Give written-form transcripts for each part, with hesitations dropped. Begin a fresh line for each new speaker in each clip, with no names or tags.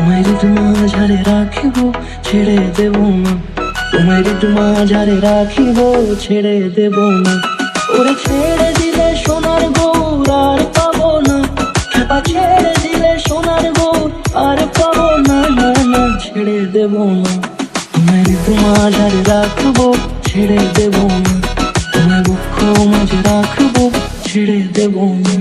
তোমার মাঝারে রাখিব ছেড়ে দেব না, তোমার মাঝারে রাখিব ছেড়ে দেব না। ওরে ছেড়ে দিলে সোনার গৌর আর পাবো না, খেপা ছেড়ে দিলে সোনার গৌর আর পাবো না, না না ছেড়ে দেব না। তোমার মাঝারে রাখবো ছেড়ে দেব না, তোমার বুক মাঝে রাখবো ছেড়ে দেব না।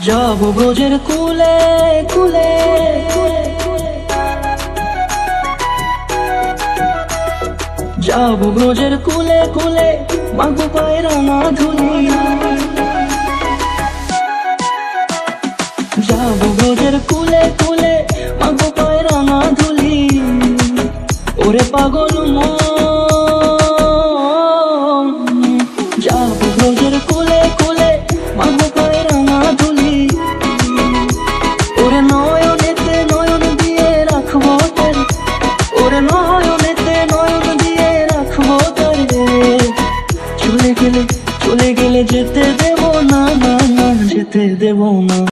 যাব ব্রজের কুলে কুলে, যাব ব্রজের কুলে কুলে, মাগো পায়ের না ধুলি। যাব ব্রজের কুলে কুলে, মাগো পায়ের না ধুলি। ওরে পাগল